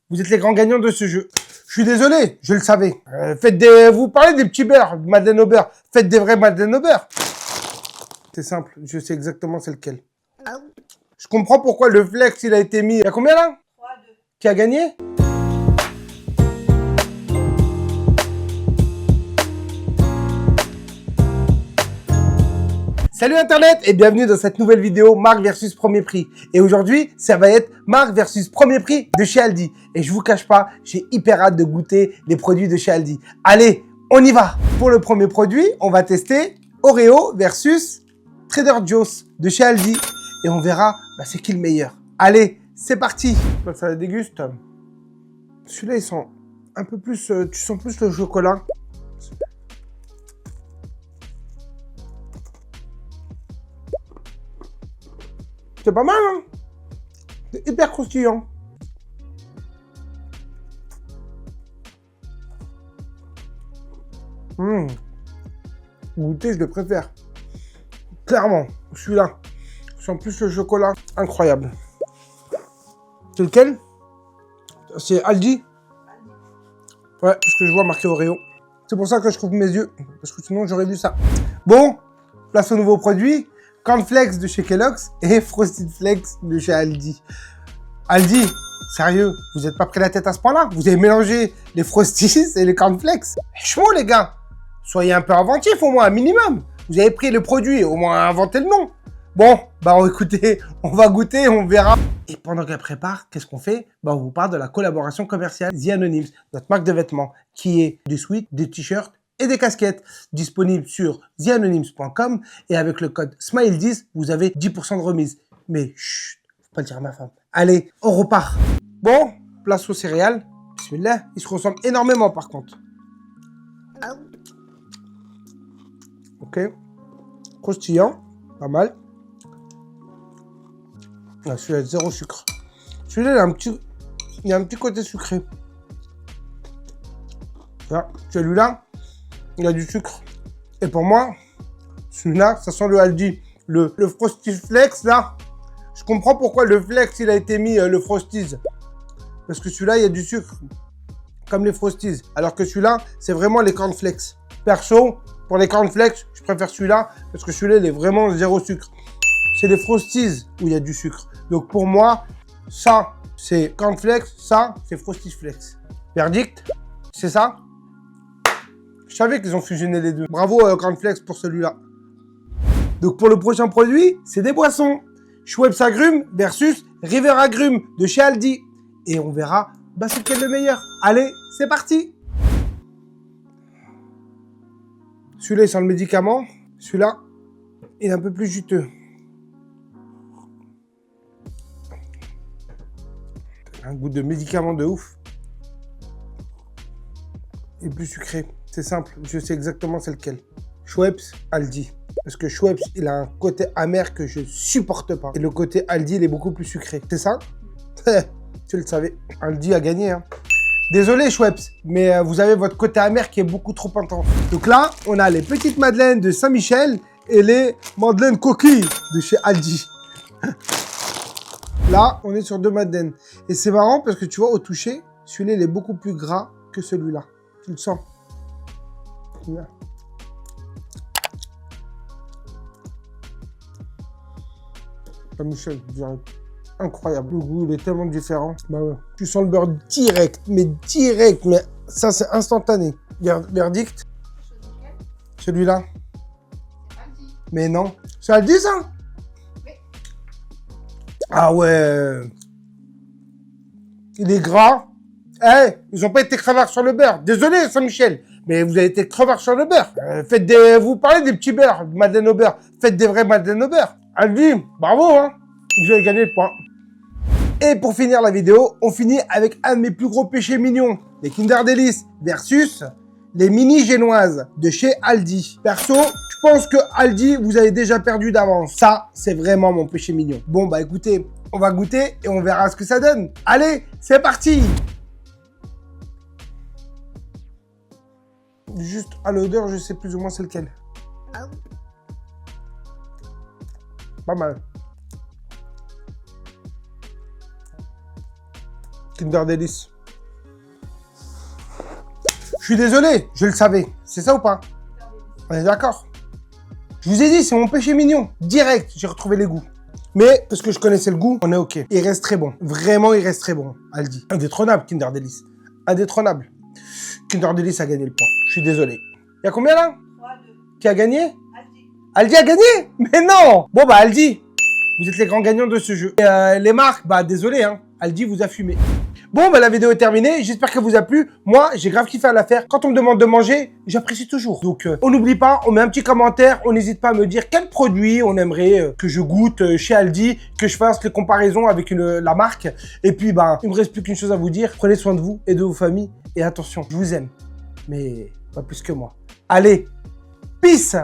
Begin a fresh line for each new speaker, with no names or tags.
Vous êtes les grands gagnants de ce jeu. Je suis désolé, je le savais. Vous parlez des petits beurres, madeleine au beurre. Faites des vrais madeleine au beurre. C'est simple, je sais exactement c'est lequel. Je comprends pourquoi le flex, il a été mis... Il y a combien là?
3-2.
Qui a gagné? Salut Internet et bienvenue dans cette nouvelle vidéo marque versus premier prix. Et aujourd'hui, ça va être marque versus premier prix de chez Aldi. Et je vous cache pas, j'ai hyper hâte de goûter les produits de chez Aldi. Allez, on y va! Pour le premier produit, on va tester Oreo versus Trader Joe's de chez Aldi. Et on verra c'est qui le meilleur. Allez, c'est parti! Ça la déguste. Celui-là, ils sont un peu plus... tu sens plus le chocolat. C'est pas mal, hein? C'est hyper croustillant. Goûter, je le préfère. Clairement, celui-là. Je sens plus le chocolat. Incroyable. C'est lequel? C'est Aldi? Ouais, parce que je vois marqué Oreo. C'est pour ça que je coupe mes yeux. Parce que sinon, j'aurais vu ça. Bon, place au nouveau produit. Cornflakes de chez Kellogg's et Frosted Flakes de chez Aldi. Aldi, sérieux, vous n'êtes pas pris la tête à ce point-là? Vous avez mélangé les Frosties et les Cornflakes? Chemo les gars, soyez un peu inventifs au moins, un minimum. Vous avez pris le produit, au moins inventez le nom. Bon, écoutez, on va goûter, on verra. Et pendant qu'elle prépare, qu'est-ce qu'on fait? On vous parle de la collaboration commerciale The Anonyms, notre marque de vêtements, qui est des sweats, des t-shirts et des casquettes disponibles sur theanonyms.com et avec le code SMILE10, vous avez 10% de remise. Mais chut, faut pas le dire à ma femme. Allez, on repart. Bon, place aux céréales. Celui-là, il se ressemble énormément par contre. Ok. Croustillant, pas mal. Ah, celui-là, zéro sucre. Celui-là, il y a un petit côté sucré. Là, celui-là, il a du sucre. Et pour moi, celui-là, ça sent le Aldi. Le Frosty Flex, là, je comprends pourquoi le Flex, il a été mis le Frosties. Parce que celui-là, il y a du sucre. Comme les Frosties. Alors que celui-là, c'est vraiment les cornflakes. Perso, pour les cornflakes, je préfère celui-là. Parce que celui-là, il est vraiment zéro sucre. C'est les Frosties où il y a du sucre. Donc pour moi, ça, c'est cornflakes. Ça, c'est Frosty Flex. Verdict, c'est ça? Je savais qu'ils ont fusionné les deux. Bravo Cornflakes pour celui-là. Donc pour le prochain produit, c'est des boissons. Schweppes Agrumes versus River Agrumes de chez Aldi. Et on verra c'est lequel le meilleur. Allez, c'est parti. Celui-là, il sent le médicament. Celui-là, il est un peu plus juteux. Un goût de médicament de ouf. Et plus sucré. C'est simple, je sais exactement c'est lequel. Schweppes, Aldi. Parce que Schweppes, il a un côté amer que je supporte pas. Et le côté Aldi, il est beaucoup plus sucré. C'est ça? Tu le savais. Aldi a gagné. Hein. Désolé Schweppes, mais vous avez votre côté amer qui est beaucoup trop intense. Donc là, on a les petites madeleines de Saint-Michel et les madeleines coquilles de chez Aldi. Là, on est sur deux madeleines. Et c'est marrant parce que tu vois, au toucher, celui-là, il est beaucoup plus gras que celui-là. Tu le sens? Là. Saint-Michel, direct. Incroyable. Le goût, il est tellement différent. Ouais. Tu sens le beurre direct, mais ça, c'est instantané. Verdict. Celui-là. Mais non. C'est Aldi, ça? Oui. Ah ouais. Il est gras. Ils n'ont pas été crevards sur le beurre. Désolé, Saint-Michel. Mais vous avez été crevard sur le beurre. Vous parlez des petits beurres, madeleine au beurre. Faites des vrais madeleine au beurre. Aldi, bravo, hein. Vous avez gagné le point. Et pour finir la vidéo, on finit avec un de mes plus gros péchés mignons. Les Kinder Delice versus les mini génoises de chez Aldi. Perso, je pense que Aldi, vous avez déjà perdu d'avance. Ça, c'est vraiment mon péché mignon. Bon, écoutez, on va goûter et on verra ce que ça donne. Allez, c'est parti. Juste à l'odeur, je sais plus ou moins c'est lequel. Pas mal. Kinder Delice. Je suis désolé, je le savais. C'est ça ou pas? On est d'accord. Je vous ai dit, c'est mon péché mignon. Direct, j'ai retrouvé les goûts. Mais, parce que je connaissais le goût, on est OK. Il reste très bon. Vraiment, il reste très bon, Aldi. Indétrônable, Kinder Delice. Indétrônable. Kinder Delice a gagné le point. Je suis désolé. Il y a combien là?
3-2.
Qui a gagné?
Aldi.
Aldi a gagné? Mais non! Bon, bah, Aldi, vous êtes les grands gagnants de ce jeu. Et, les marques, bah, désolé, hein. Aldi vous a fumé. Bon, bah, la vidéo est terminée. J'espère qu'elle vous a plu. Moi, j'ai grave kiffé à la faire. Quand on me demande de manger, j'apprécie toujours. Donc, on n'oublie pas, on met un petit commentaire. On n'hésite pas à me dire quel produit on aimerait que je goûte chez Aldi, que je fasse les comparaisons avec la marque. Et puis, bah, il me reste plus qu'une chose à vous dire. Prenez soin de vous et de vos familles. Et attention, je vous aime. Mais pas plus que moi. Allez, peace!